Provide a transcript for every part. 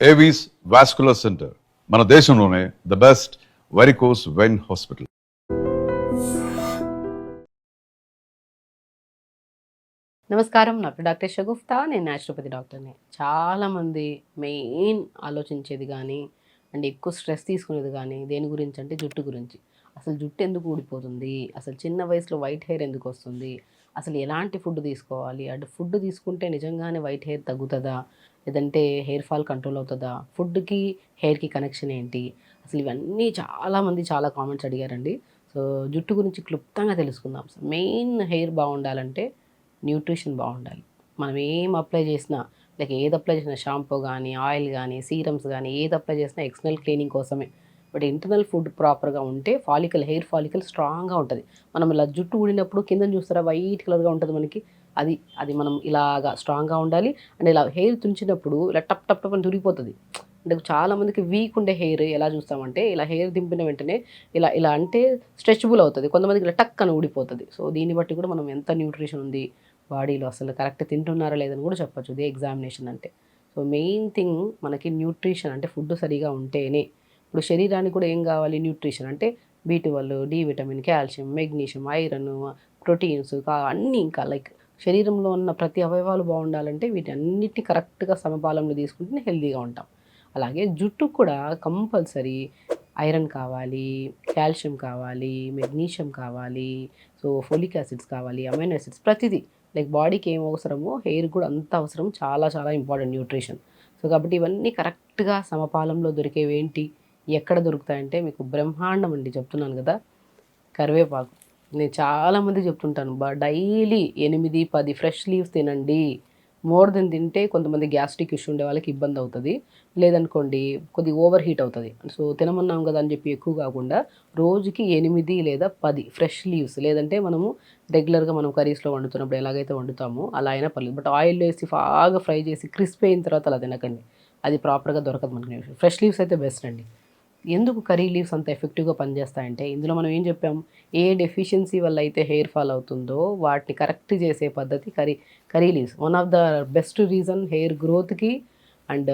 Avis vascular centre మన దేశంలోనే the best varicose vein hospital. నమస్కారం, నాకు డాక్టర్ షగుఫ్తా. నేను న్యాచురోపతి డాక్టర్ని. చాలామంది మెయిన్ ఆలోచించేది కానీ అండ్ ఎక్కువ స్ట్రెస్ తీసుకునేది కానీ దేని గురించి అంటే జుట్టు గురించి. అసలు జుట్టు ఎందుకు ఊడిపోతుంది, అసలు చిన్న వయసులో వైట్ హెయిర్ ఎందుకు వస్తుంది, అసలు ఎలాంటి ఫుడ్ తీసుకోవాలి, అంటే ఫుడ్ తీసుకుంటే నిజంగానే వైట్ హెయిర్ తగ్గుతుందా, లేదంటే హెయిర్ ఫాల్ కంట్రోల్ అవుతుందా, ఫుడ్కి హెయిర్కి కనెక్షన్ ఏంటి, అసలు ఇవన్నీ చాలామంది చాలా కామెంట్స్ అడిగారండి. సో జుట్టు గురించి క్లుప్తంగా తెలుసుకుందాం. మెయిన్ హెయిర్ బాగుండాలంటే న్యూట్రిషన్ బాగుండాలి. మనం ఏం అప్లై చేసినా, లైక్ ఏది అప్లై చేసినా షాంపూ కానీ, ఆయిల్ కానీ, సీరమ్స్ కానీ, ఏది అప్లై చేసినా ఎక్స్టర్నల్ క్లీనింగ్ కోసమే. బట్ ఇంటర్నల్ ఫుడ్ ప్రాపర్గా ఉంటే హెయిర్ ఫాలికల్ స్ట్రాంగ్గా ఉంటుంది. మనం ఇలా జుట్టు ఊడినప్పుడు కింద చూస్తారా వైట్ కలర్గా ఉంటుంది మనకి, అది అది మనం ఇలాగా స్ట్రాంగ్గా ఉండాలి. అండ్ ఇలా హెయిర్ తుంచినప్పుడు ఇలా టప్ టప్ టప్ అని తురిగిపోతుంది. అంటే చాలామందికి వీక్ ఉండే హెయిర్ ఎలా చూస్తామంటే, ఇలా హెయిర్ దింపిన వెంటనే ఇలా ఇలా అంటే స్ట్రెచబుల్ అవుతుంది, కొంతమందికి ఇలా టక్ అని ఊడిపోతుంది. సో దీన్ని బట్టి కూడా మనం ఎంత న్యూట్రిషన్ ఉంది బాడీలో, అసలు కరెక్ట్ తింటున్నారా లేదని కూడా చెప్పచ్చు ఇది ఎగ్జామినేషన్ అంటే. సో మెయిన్ థింగ్ మనకి న్యూట్రిషన్, అంటే ఫుడ్ సరిగా ఉంటేనే. ఇప్పుడు శరీరానికి కూడా ఏం కావాలి, న్యూట్రిషన్ అంటే B12, D vitamin, calcium, magnesium, iron, proteins అన్నీ, ఇంకా లైక్ శరీరంలో ఉన్న ప్రతి అవయవాలు బాగుండాలంటే వీటన్నిటిని కరెక్ట్గా సమపాలంలో తీసుకుంటే హెల్తీగా ఉంటాం. అలాగే జుట్టు కూడా కంపల్సరీ ఐరన్ కావాలి, కాల్షియం కావాలి, మెగ్నీషియం కావాలి, సో ఫోలిక్ యాసిడ్స్ కావాలి, అమైనో యాసిడ్స్, ప్రతిదీ లైక్ బాడీకి ఏం అవసరమో హెయిర్ కూడా అంత అవసరం. చాలా చాలా ఇంపార్టెంట్ న్యూట్రిషన్. సో కాబట్టి ఇవన్నీ కరెక్ట్గా సమపాలంలో దొరికేవేంటి, ఎక్కడ దొరుకుతాయంటే మీకు బ్రహ్మాండం అండి చెప్తున్నాను కదా, కరివేపాకు. నేను చాలామంది చెప్తుంటాను, డైలీ 8-10 ఫ్రెష్ లీవ్స్ తినండి. మోర్ దెన్ తింటే కొంతమంది గ్యాస్ట్రిక్ ఇష్యూ ఉండే వాళ్ళకి ఇబ్బంది అవుతుంది, లేదనుకోండి కొద్దిగా ఓవర్ హీట్ అవుతుంది. సో తినమన్నాం కదా అని చెప్పి ఎక్కువ కాకుండా రోజుకి 8 లేదా 10 ఫ్రెష్ లీవ్స్, లేదంటే మనము రెగ్యులర్గా మనం కర్రీస్లో వండుతున్నప్పుడు ఎలాగైతే వండుతామో అలా అయినా పర్లేదు. బట్ ఆయిల్ వేసి బాగా ఫ్రై చేసి క్రిస్పీ అయిన తర్వాత అలా తినకండి, అది ప్రాపర్గా దొరకదు మనకి. ఫ్రెష్ లీవ్స్ అయితే బెస్ట్ అండి. ఎందుకు కర్రీ లీవ్స్ అంత ఎఫెక్టివ్గా పనిచేస్తాయంటే, ఇందులో మనం ఏం చెప్పాం, ఏ డెఫిషియన్సీ వల్ల అయితే హెయిర్ ఫాల్ అవుతుందో వాటిని కరెక్ట్ చేసే పద్ధతి curry leaves. One of the best reason hair గ్రోత్కి. అండ్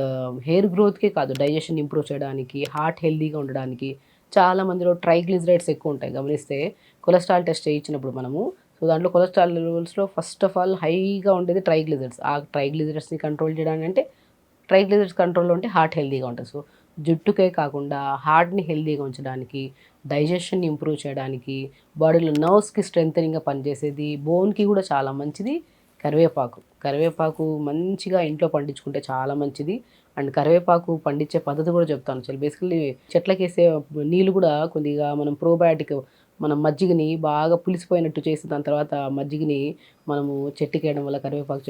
హెయిర్ గ్రోత్కే కాదు, డైజెషన్ ఇంప్రూవ్ చేయడానికి, హార్ట్ హెల్తీగా ఉండడానికి. చాలా మందిలో ట్రైగ్లిజరైడ్స్ ఎక్కువ ఉంటాయి గమనిస్తే. కొలెస్ట్రాల్ టెస్ట్ చేయించినప్పుడు మనము, సో దాంట్లో కొలెస్ట్రాల్ లెవెల్స్లో ఫస్ట్ ఆఫ్ ఆల్ హైగా ఉండేది ట్రైగ్లిజరైడ్స్. ఆ ట్రైగ్లిజరైడ్స్ని కంట్రోల్ చేయడానికి అంటే ట్రైగ్లిజరైడ్స్ కంట్రోల్లో ఉంటే హార్ట్ హెల్తీగా ఉంటుంది. సో జుట్టుకే కాకుండా హార్ట్ని హెల్తీగా ఉంచడానికి, డైజెషన్ని ఇంప్రూవ్ చేయడానికి, బాడీలో నర్వ్స్కి స్ట్రెంథనింగ్గా పనిచేసేది, బోన్కి కూడా చాలా మంచిది కరివేపాకు. కరివేపాకు మంచిగా ఇంట్లో పండించుకుంటే చాలా మంచిది. అండ్ కరివేపాకు పండించే పద్ధతి కూడా చెప్తాను. బేసికల్లీ చెట్లకేసే నీళ్ళు కూడా కొద్దిగా మనం ప్రోబయాటిక్, మనం మజ్జిగని బాగా పులిసిపోయినట్టు చేసి దాని తర్వాత మజ్జిగని మనము చెట్టుకేయడం వల్ల కరివేపాకు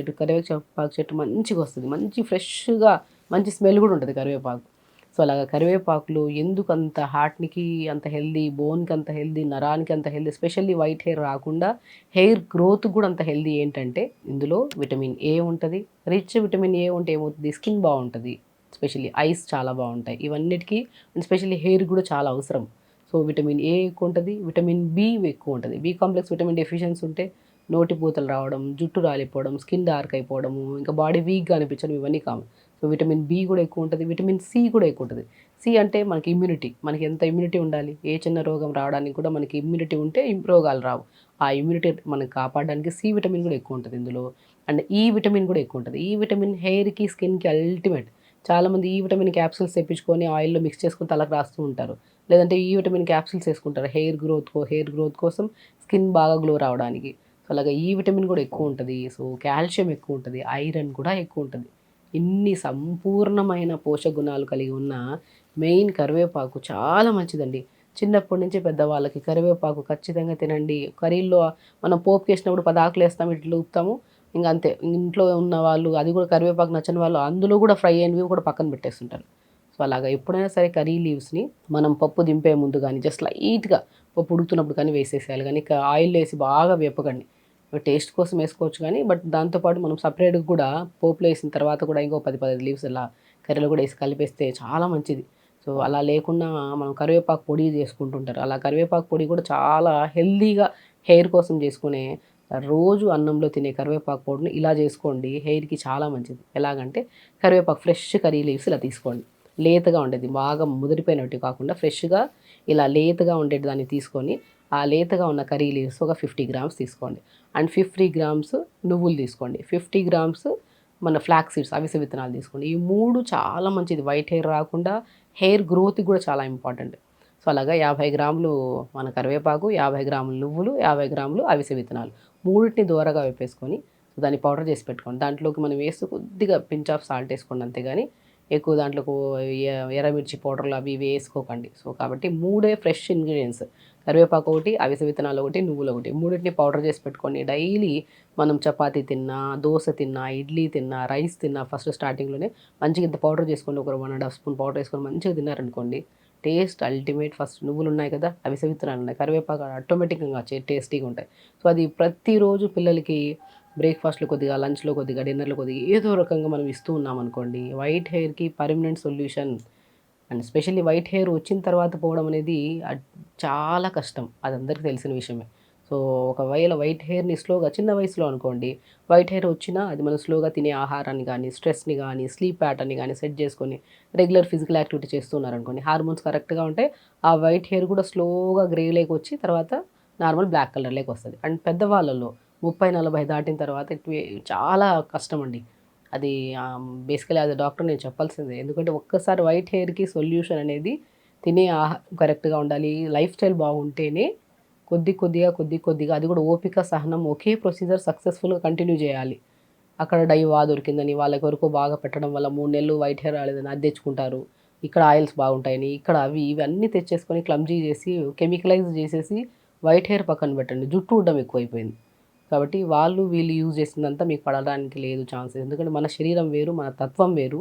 చెట్టు మంచిగా వస్తుంది, మంచి ఫ్రెష్గా, మంచి స్మెల్ కూడా ఉంటుంది కరివేపాకు. సో అలాగా కరివేపాకులు ఎందుకు అంత హార్ట్నికి అంత హెల్దీ, బోన్కి అంత హెల్దీ, నరానికి అంత హెల్దీ, స్పెషల్లీ వైట్ హెయిర్ రాకుండా హెయిర్ గ్రోత్ కూడా అంత హెల్దీ ఏంటంటే ఇందులో విటమిన్ ఏ ఉంటుంది. రిచ్ విటమిన్ ఏ ఉంటే ఏమవుతుంది, స్కిన్ బాగుంటుంది, స్పెషల్లీ ఐస్ చాలా బాగుంటాయి. ఇవన్నిటికీ అండ్ స్పెషల్లీ హెయిర్ కూడా చాలా అవసరం. సో విటమిన్ ఏ ఎక్కువ ఉంటుంది, విటమిన్ బి ఎక్కువ ఉంటుంది. బి కాంప్లెక్స్ విటమిన్ డెఫిషియన్సీ ఉంటే నోటి పూతలు రావడం, జుట్టు రాలిపోవడం, స్కిన్ డార్క్ అయిపోవడము, ఇంకా బాడీ వీక్గా అనిపించడం, ఇవన్నీ కామన్. సో విటమిన్ బి కూడా ఎక్కువ ఉంటుంది, విటమిన్ సి కూడా ఎక్కువ ఉంటుంది. సి అంటే మనకి ఇమ్యూనిటీ, మనకి ఎంత ఇమ్యూనిటీ ఉండాలి, ఏ చిన్న రోగం రావడానికి కూడా మనకి ఇమ్యూనిటీ ఉంటే రోగాలు రావు. ఆ ఇమ్యూనిటీ మనకి కాపాడడానికి సి విటమిన్ కూడా ఎక్కువ ఉంటుంది ఇందులో. అండ్ ఈ విటమిన్ కూడా ఎక్కువ ఉంటుంది. ఈ విటమిన్ హెయిర్కి, స్కిన్కి అల్టిమేట్. చాలామంది ఈ విటమిన్ క్యాప్సిల్స్ తెప్పించుకొని ఆయిల్లో మిక్స్ చేసుకొని తలకు రాస్తూ ఉంటారు, లేదంటే ఈ విటమిన్ క్యాప్సిల్స్ వేసుకుంటారు హెయిర్ గ్రోత్ కోసం, స్కిన్ బాగా గ్లో రావడానికి. సో అలాగే ఈ విటమిన్ కూడా ఎక్కువ ఉంటుంది. సో కాల్షియం ఎక్కువ ఉంటుంది, ఐరన్ కూడా ఎక్కువ ఉంటుంది. ఇన్ని సంపూర్ణమైన పోషక గుణాలు కలిగి ఉన్న మెయిన్ కరివేపాకు చాలా మంచిదండి. చిన్నప్పటి నుంచి పెద్దవాళ్ళకి కరివేపాకు ఖచ్చితంగా తినండి. కర్రీల్లో మనం పోపుకి వేసినప్పుడు 10 ఆకులు వేస్తాము, ఇట్లా ఊపుతాము, ఇంకా అంతే. ఇంట్లో ఉన్న వాళ్ళు అది కూడా కరివేపాకు నచ్చని వాళ్ళు అందులో కూడా ఫ్రై అయినవి కూడా పక్కన పెట్టేస్తుంటారు. సో అలాగా ఎప్పుడైనా సరే కర్రీ లీవ్స్ని మనం పప్పు దింపే ముందు కానీ జస్ట్ లైట్గా పప్పు ఉడుకుతున్నప్పుడు కానీ వేసేసేయాలి, కానీ ఆయిల్ వేసి బాగా వేపకండి. టేస్ట్ కోసం వేసుకోవచ్చు కానీ, బట్ దాంతోపాటు మనం సపరేట్గా కూడా పోపులో వేసిన తర్వాత కూడా ఇంకో 10-15 లీవ్స్ అలా కర్రీలో కూడా వేసి కలిపేస్తే చాలా మంచిది. సో అలా లేకుండా మనం కరివేపాకు పొడి చేసుకుంటుంటారు, అలా కరివేపాకు పొడి కూడా చాలా హెల్తీగా హెయిర్ కోసం చేసుకునే రోజు అన్నంలో తినే కరివేపాకు పౌడర్ని ఇలా చేసుకోండి. హెయిర్‌కి చాలా మంచిది. ఎలాగంటే కరివేపాకు ఫ్రెష్ కర్రీ లీవ్స్ ఇలా తీసుకోండి. లేతగా ఉండేది. బాగా ముదిరిపోయినట్టు కాకుండా ఫ్రెష్‌గా ఇలా లేతగా ఉండేటి దాన్ని తీసుకొని, ఆ లేతగా ఉన్న కర్రీ లీవ్స్ ఒక 50 గ్రామ్స్ తీసుకోండి. అండ్ 50 గ్రామ్స్ నువ్వులు తీసుకోండి. 50 గ్రామ్స్ మన ఫ్లాక్స్ సీడ్స్ అవిసె విత్తనాలు తీసుకోండి. ఈ 3 చాలా మంచిది. వైట్ హెయిర్ రాకుండా హెయిర్ గ్రోత్‌కి కూడా చాలా ఇంపార్టెంట్. సో, అలాగా 50 గ్రాములు మన కరివేపాకు, 50 గ్రాములు నువ్వులు, 50 గ్రాములు అవిసె విత్తనాలు. మూడిటిని దోరగా వేపేసుకొని దాన్ని పౌడర్ చేసి పెట్టుకోండి. దాంట్లోకి మనం వేస్తూ కొద్దిగా పించ్ ఆఫ్ సాల్ట్ వేసుకోండి అంతేగాని ఎక్కువ దాంట్లోకి ఎర్రమిర్చి పౌడర్లు అవి ఇవి వేసుకోకండి. సో, కాబట్టి మూడే ఫ్రెష్ ఇంగ్రీడియంట్స్ కరివేపాకు ఒకటి, అవిసె విత్తనాలు ఒకటి, నువ్వులు ఒకటి మూడిటిని పౌడర్ చేసి పెట్టుకొని డైలీ మనం చపాతీ తిన్నా, దోస తిన్నా, ఇడ్లీ తిన్నా, రైస్ తిన్నా ఫస్ట్ స్టార్టింగ్‌లోనే మంచిగా ఇంత పౌడర్ చేసుకోండి. ఒక 1 ½ స్పూన్ పౌడర్ వేసుకొని మంచిగా తిన్నారనుకోండి టేస్ట్ అల్టిమేట్. ఫస్ట్ నువ్వులు ఉన్నాయి కదా, అవిసె విత్తనాలు ఉన్నాయి, కరివేపాకు ఆటోమేటిక్‌గా టేస్టీగా ఉంటాయి. సో, అది ప్రతిరోజు పిల్లలకి బ్రేక్‌ఫాస్ట్‌లో కొద్దిగా, లంచ్‌లో కొద్దిగా, డిన్నర్‌లో కొద్దిగా ఏదో రకంగా మనం ఇస్తూ ఉన్నామనుకోండి వైట్ హెయిర్‌కి permanent solution. And specially white hair వచ్చిన తర్వాత పోవడం అనేది చాలా కష్టం. అది అందరికీ తెలిసిన విషయమే. సో, ఒకవేళ వైట్ హెయిర్‌ని స్లోగా చిన్న వయసులో అనుకోండి వైట్ హెయిర్ వచ్చినా అది మనం స్లోగా తినే ఆహారాన్ని గానీ, స్ట్రెస్‌ని గానీ, స్లీప్ ప్యాటర్న్‌ని గానీ సెట్ చేసుకొని రెగ్యులర్ ఫిజికల్ యాక్టివిటీ చేస్తున్నారనుకోండి హార్మోన్స్ కరెక్ట్‌గా ఉంటే ఆ వైట్ హెయిర్ కూడా స్లోగా గ్రేలోకి వచ్చి తర్వాత నార్మల్ బ్లాక్ కలర్‌లోకి వస్తది. అండ్ పెద్దవాళ్ళలో 30, 40 దాటిన తర్వాత చాలా కష్టమండి. అది బేసికల్లీ యాస్ ఎ డాక్టర్ నేను చెప్పాల్సిందే. ఎందుకంటే ఒక్కసారి వైట్ హెయిర్‌కి సొల్యూషన్ అనేది తినే ఆహారం కరెక్ట్‌గా ఉండాలి. లైఫ్ స్టైల్ బాగుంటేనే కొద్దిగా అది కూడా ఓపిక, సహనం ఒకే ప్రొసీజర్ సక్సెస్‌ఫుల్‌గా కంటిన్యూ చేయాలి. అక్కడ డైవా దొరికిందని వాళ్ళకెవరికో బాగా పెట్టడం వల్ల 3 నెలలు వైట్ హెయిర్ రాలేదని అది తెచ్చుకుంటారు. ఇక్కడ ఆయిల్స్ బాగుంటాయని, ఇక్కడ అవి ఇవి అన్నీ తెచ్చేసుకొని క్లమ్జీ చేసి, కెమికలైజ్ చేసేసి వైట్ హెయిర్ పక్కన పెట్టండి. జుట్టు ఊడడం ఎక్కువైపోయింది. కాబట్టి వాళ్ళు వీళ్ళు యూజ్ చేసిందంతా మీకు పడడానికి లేదు ఛాన్సెస్. ఎందుకంటే మన శరీరం వేరు, మన తత్వం వేరు.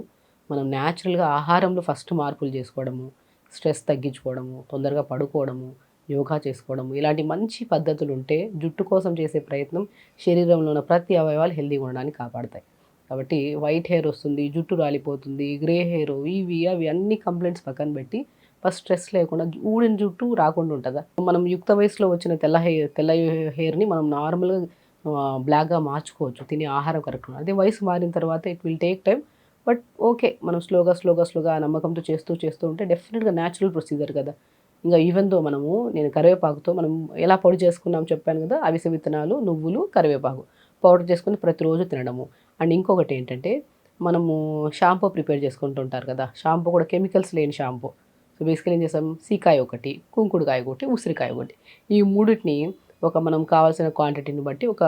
మనం న్యాచురల్‌గా ఆహారంలో ఫస్ట్ మార్పులు చేసుకోవడము, స్ట్రెస్ తగ్గించుకోవడము, తొందరగా పడుకోవడము, యోగా చేసుకోవడము, ఇలాంటి మంచి పద్ధతులుంటే జుట్టు కోసం చేసే ప్రయత్నం శరీరంలో ఉన్న ప్రతి అవయవాలు హెల్తీగా ఉండడానికి కాపాడతాయి. కాబట్టి వైట్ హెయిర్ వస్తుంది, జుట్టు రాలిపోతుంది, గ్రే హెయిర్ ఇవి అవి అన్ని కంప్లెయింట్స్ పక్కన పెట్టి ఫస్ట్ స్ట్రెస్ లేకుండా ఊడిన జుట్టు రాకుండా ఉంటదా? మనం యుక్త వయసులో వచ్చిన తెల్ల హెయిర్‌ని మనం నార్మల్‌గా బ్లాక్‌గా మార్చుకోవచ్చు. తినే ఆహారం కరెక్ట్‌గా అదే వయసు మారిన తర్వాత it will take time. But okay. మనం స్లోగా ఆ నమ్మకంతో చేస్తూ ఉంటే డెఫినిట్‌గా న్యాచురల్ ప్రొసీజర్ కదా! ఇంగా ఈవెన్ దో నేను కరివేపాకుతో మనం ఎలా పొడి చేసుకున్నాం చెప్పాను కదా! అవిసె విత్తనాలు, నువ్వులు, కరివేపాకు పౌడర్ చేసుకొని ప్రతిరోజు తినడము. అండ్ ఇంకొకటేంటంటే మనము షాంపూ ప్రిపేర్ చేసుకుంటుంటారు కదా! షాంపూ కూడా కెమికల్స్ లేని షాంపూ. సో, బేసికల్లీ ఏం చేసాం సీకాయ ఒకటి, కుంకుడుకాయ ఒకటి, ఉసిరికాయ ఒకటి. ఈ మూడిటిని మనం కావాల్సిన క్వాంటిటీని బట్టి ఒక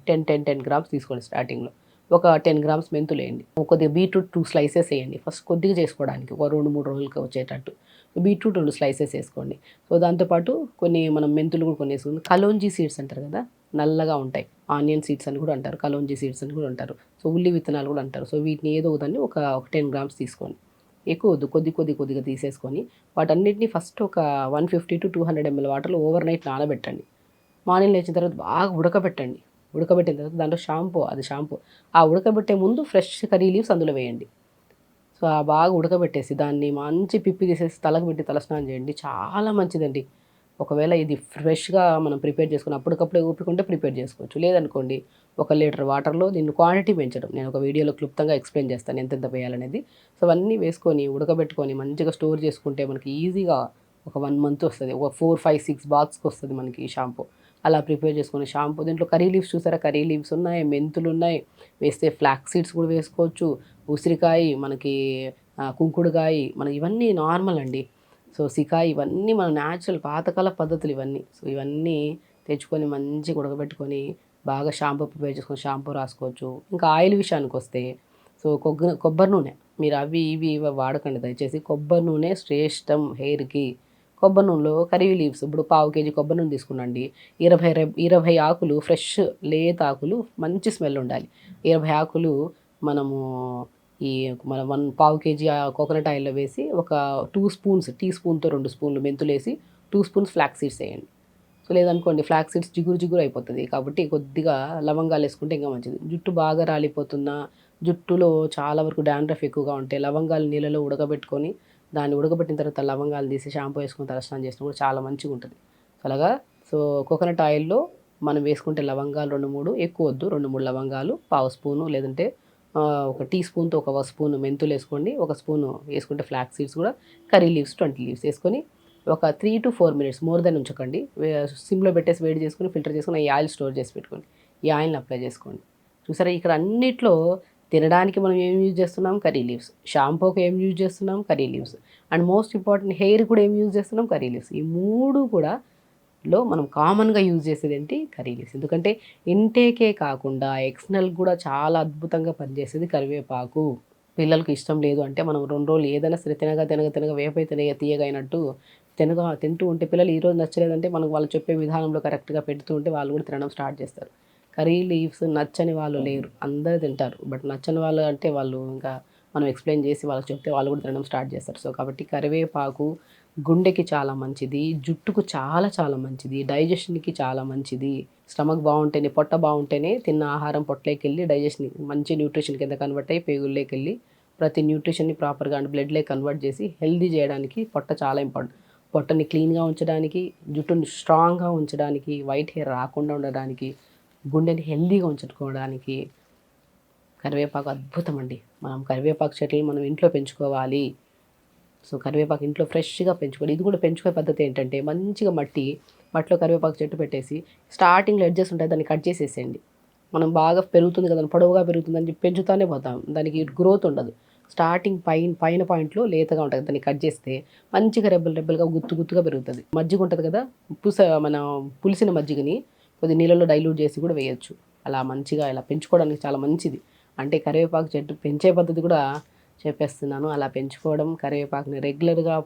10 గ్రామ్స్ తీసుకోండి స్టార్టింగ్‌లో. ఒక 10 గ్రామ్స్ మెంతులేయండి. కొద్దిగా బీట్రూట్ 2 స్లైసెస్ ఎయండి. ఫస్ట్ కొద్దిగా చేసుకోవడానికి ఒక 2, 3 రోజులకి వచ్చేటట్టు. Beetroot 2 slices ఏసుకోండి. సో, దాంతో పాటు కొన్ని మనం మెంతులు కూడా కొన్ని ఏసుకుందాం. కలోంజీ సీడ్స్ అంటారు కదా! నల్లగా ఉంటాయి. ఆనియన్ సీడ్స్ అని కూడా అంటారు. కలోంజీ సీడ్స్ అని కూడా అంటారు. సో, ఉల్లి విత్తనాలు కూడా అంటారు. సో, వీటిని ఏదో ఒకదాన్ని ఒక 10 గ్రామ్స్ తీసుకోండి. ఎక్కువ వద్దు. కొద్దిగా తీసేసుకొని వాటన్నిటిని ఫస్ట్ ఒక 150-200 ఎంఎల్ వాటర్‌లో ఓవర్ నైట్ నానబెట్టండి. మార్నింగ్ లేచిన తర్వాత బాగా ఉడకబెట్టండి. ఉడకబెట్టిన తర్వాత దాంట్లో షాంపూ. ఆ ఉడకబెట్టే ముందు ఫ్రెష్ కర్రీ లీవ్స్ అందులో వేయండి. సో, ఆ బాగా ఉడకబెట్టేసి దాన్ని మంచి పిప్పి తీసేసి తలకు పెట్టి తలస్నానం చేయండి. చాలా మంచిదండి. ఒకవేళ ఇది ఫ్రెష్‌గా మనం ప్రిపేర్ చేసుకొని అప్పటికప్పుడే ఓపిక ఉంటే ప్రిపేర్ చేసుకోవచ్చు. లేదనుకోండి ఒక లీటర్ వాటర్‌లో దీన్ని క్వాంటిటీ పెంచడం. నేను ఒక వీడియోలో క్లుప్తంగా ఎక్స్‌ప్లెయిన్ చేస్తాను ఎంతెంత వేయాలనేది. సో, అవన్నీ వేసుకొని ఉడకబెట్టుకొని మంచిగా స్టోర్ చేసుకుంటే మనకి ఈజీగా ఒక 1 మంత్ వస్తది. ఒక 4, 5, 6 బాక్స్‌కొస్తది మనకి ఈ షాంపూ. అలా ప్రిపేర్ చేసుకొని షాంపూ దీంట్లో కర్రీ లీవ్స్ చూసారా? కర్రీ లీవ్స్ ఉన్నాయి, మెంతులున్నాయి, వేస్తే ఫ్లాక్స్ సీడ్స్ కూడా వేసుకోవచ్చు. ఉసిరికాయ మనకి కుంకుడుకాయ ఇవన్నీ నార్మల్ అండి. సో, సికాయి ఇవన్నీ మన న్యాచురల్ పాతకాల పద్ధతులు ఇవన్నీ. సో, ఇవన్నీ తెచ్చుకొని మంచిగా ఉడకబెట్టుకొని బాగా షాంపూ ప్రిపేర్ చేసుకొని షాంపూ రాసుకోవచ్చు. ఇంకా ఆయిల్ విషయానికొస్తే సో, కొబ్బరి నూనె మీరు అవి ఇవి వాడకండి దయచేసి. కొబ్బరి నూనె శ్రేష్టం హెయిర్‌కి. కొబ్బరి నూనెలో కర్రీ లీవ్స్ ఇప్పుడు పావు కేజీ కొబ్బరి నూనె తీసుకున్నాండి. 20 ఆకులు ఫ్రెష్ లేత ఆకులు మంచి స్మెల్ ఉండాలి. 20 ఆకులు మనము ఈ మనం పావు కేజీ కోకోనట్ ఆయిల్‌లో వేసి ఒక 2 స్పూన్స్ టీ స్పూన్‌తో 2 స్పూన్లు మెంతులేసి 2 స్పూన్స్ ఫ్లాక్స్ సీడ్స్ ఎయండి. సో, లేదనుకోండి ఫ్లాక్స్ సీడ్స్ జిగురు అయిపోతది. కాబట్టి కొద్దిగా లవంగాలేసుకుంటే ఇంకా మంచిది. జుట్టు బాగా రాలిపోతున్నా, జుట్టులో చాలా వరకు డాండ్రఫ్ ఎక్కువగా ఉంటే లవంగాలు నీళ్ళలో ఉడకబెట్టుకొని, దాన్ని ఉడకబెట్టిన తర్వాత లవంగాలు తీసి షాంపూ వేసుకొని తలస్నానం చేసినా కూడా చాలా మంచిగుంటది. అలాగా సో, కోకోనట్ ఆయిల్‌లో మనం వేసుకుంటే లవంగాలు 2-3, ఎక్కువ వద్దు, 2-3 లవంగాలు, పావు స్పూను లేదంటే ఒక టీ స్పూన్తో ఒక స్పూను మెంతులు వేసుకోండి, ఒక స్పూను వేసుకుంటే ఫ్లాక్స్ సీడ్స్ కూడా, కర్రీ లీవ్స్ 20 లీవ్స్ వేసుకొని ఒక 3 to 4 మినిట్స్, మోర్ దెన్ ఉంచకండి, సిమ్లో పెట్టేసి వేడి చేసుకుని ఫిల్టర్ చేసుకుని ఈ ఆయిల్ స్టోర్ చేసి పెట్టుకోండి. ఈ ఆయిల్ని అప్లై చేసుకోండి. చూసారా, ఇక్కడ అన్నిట్లో తినడానికి మనం ఏం యూజ్ చేస్తున్నాం, కర్రీ లీవ్స్. షాంపూకి ఏం యూజ్ చేస్తున్నాం, curry leaves. And most important, hair కూడా ఏం యూజ్ చేస్తున్నాం, కర్రీ లీవ్స్. ఈ 3 కూడా మనం కామన్గా యూజ్ చేసేది ఏంటి, కర్రీ లీవ్స్. ఎందుకంటే ఇంటేకే కాకుండా ఎక్స్టర్నల్ కూడా చాలా అద్భుతంగా పనిచేసేది కరివేపాకు. పిల్లలకు ఇష్టం లేదు అంటే మనం 2 రోజులు ఏదైనా సరే తినగా వేపైతే తీయగా అయినట్టు తింటూ ఉంటే, పిల్లలు ఈరోజు నచ్చలేదంటే మనం వాళ్ళు చెప్పే విధానంలో కరెక్ట్గా పెడుతూ ఉంటే వాళ్ళు కూడా తినడం స్టార్ట్ చేస్తారు. కర్రీ లీవ్స్ నచ్చని వాళ్ళు లేరు, అందరూ తింటారు. బట్ నచ్చని వాళ్ళు అంటే వాళ్ళు ఇంకా మనం ఎక్స్ప్లెయిన్ చేసి వాళ్ళకి చెప్తే వాళ్ళు కూడా తినడం స్టార్ట్ చేస్తారు. సో కాబట్టి కరివేపాకు గుండెకి చాలా మంచిది, జుట్టుకు చాలా చాలా మంచిది, డైజెషన్కి చాలా మంచిది. స్టమక్ బాగుంటేనే, పొట్ట బాగుంటేనే తిన్న ఆహారం పొట్టలోకి వెళ్ళి డైజెషన్ మంచి న్యూట్రిషన్ కింద కన్వర్ట్ అయ్యి పేగుల్లోకి వెళ్ళి ప్రతి న్యూట్రిషన్ని ప్రాపర్గా అండ్ బ్లడ్లోకి కన్వర్ట్ చేసి హెల్దీ చేయడానికి పొట్ట చాలా ఇంపార్టెంట్. పొట్టని క్లీన్గా ఉంచడానికి, జుట్టుని స్ట్రాంగ్గా ఉంచడానికి, వైట్ హెయిర్ రాకుండా ఉండడానికి, గుండెని హెల్దీగా ఉంచుకోవడానికి కరివేపాకు అద్భుతం అండి. మనం కరివేపాకు చెట్లను మనం ఇంట్లో పెంచుకోవాలి. సో కరివేపాకు ఇంట్లో ఫ్రెష్గా పెంచుకోవాలి. ఇది కూడా పెంచుకునే పద్ధతి ఏంటంటే, మంచిగా మట్టిలో కరివేపాకు చెట్టు పెట్టేసి స్టార్టింగ్లో ఎడ్జెస్ ఉంటాయి, దాన్ని కట్ చేసేసేయండి. మనం బాగా పెరుగుతుంది కదా, పొడవుగా పెరుగుతుందని చెప్పి పెంచుతానే పోతాం, దానికి గ్రోత్ ఉండదు. స్టార్టింగ్ పైన పాయింట్లో లేతగా ఉంటుంది, దాన్ని కట్ చేస్తే మంచిగా రెబ్బలుగా గుత్తుగా పెరుగుతుంది. మజ్జిగ ఉంటుంది కదా, మన పులిసిన మజ్జిగని కొద్ది నీళ్ళలో డైల్యూట్ చేసి కూడా వేయచ్చు. అలా మంచిగా ఇలా పెంచుకోవడానికి చాలా మంచిది. అంటే కరివేపాకు చెట్టు పెంచే పద్ధతి కూడా చెప్పేస్తున్నాను. అలా పెంచుకోవడం, కరివేపాకుని రెగ్యులర్గా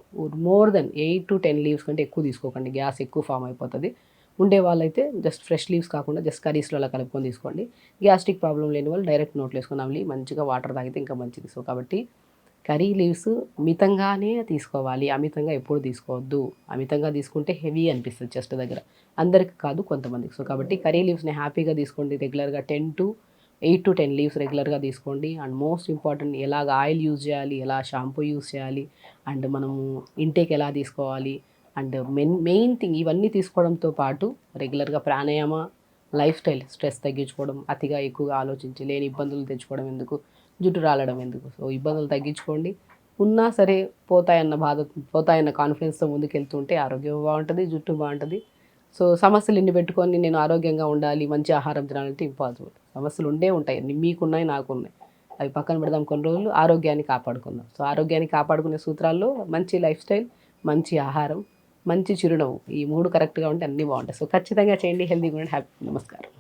మోర్ దెన్ 8 to 10 లీవ్స్ కంటే ఎక్కువ తీసుకోకండి, గ్యాస్ ఎక్కువ ఫామ్ అయిపోతుంది. ఉండే వాళ్ళైతే జస్ట్ ఫ్రెష్ లీవ్స్ కాకుండా జస్ట్ కర్రీస్లో అలా కలుపుకొని తీసుకోండి. గ్యాస్ట్రిక్ ప్రాబ్లం లేని వాళ్ళు డైరెక్ట్ నోట్లో వేసుకొని అవి మంచిగా వాటర్ తాగితే ఇంకా మంచిది. సో కాబట్టి కర్రీ లీవ్స్ మితంగానే తీసుకోవాలి, అమితంగా ఎప్పుడు తీసుకోవద్దు. అమితంగా తీసుకుంటే హెవీ అనిపిస్తుంది చెస్ట్ దగ్గర, అందరికి కాదు కొంతమందికి. సో కాబట్టి కర్రీ లీవ్స్ని హ్యాపీగా తీసుకోండి. రెగ్యులర్గా 8 to 10 లీవ్స్ రెగ్యులర్గా తీసుకోండి. అండ్ మోస్ట్ ఇంపార్టెంట్, ఎలాగ ఆయిల్ యూజ్ చేయాలి, ఎలా షాంపూ యూజ్ చేయాలి, అండ్ మనము ఇంటేక్ ఎలా తీసుకోవాలి, అండ్ మెయిన్ థింగ్ ఇవన్నీ తీసుకోవడంతో పాటు రెగ్యులర్గా ప్రాణాయామ, లైఫ్ స్టైల్, స్ట్రెస్ తగ్గించుకోవడం, అతిగా ఎక్కువగా ఆలోచించి లేని ఇబ్బందులు తెచ్చుకోవడం ఎందుకు, జుట్టు రాలడం ఎందుకు. సో ఇబ్బందులు తగ్గించుకోండి. ఉన్నా సరే పోతాయన్న కాన్ఫిడెన్స్తో ముందుకెళ్తుంటే ఆరోగ్యం బాగుంటుంది, జుట్టు బాగుంటుంది. సో సమస్యలు ఇన్ని పెట్టుకొని నేను ఆరోగ్యంగా ఉండాలి, మంచి ఆహారం తినాలంటే ఇంపాసిబుల్. సమస్యలు ఉంటాయి, మీకున్నాయి, నాకున్నాయి. అవి పక్కన పెడదాం, కొన్ని రోజులు ఆరోగ్యాన్ని కాపాడుకుందాం. సో ఆరోగ్యాన్ని కాపాడుకునే సూత్రాల్లో మంచి లైఫ్ స్టైల్, మంచి ఆహారం, మంచి చిరునవ్వు, ఈ 3 కరెక్ట్గా ఉంటే అన్నీ బాగుంటాయి. సో ఖచ్చితంగా చేయండి. హెల్తీగా ఉండండి. హ్యాపీ. నమస్కారం.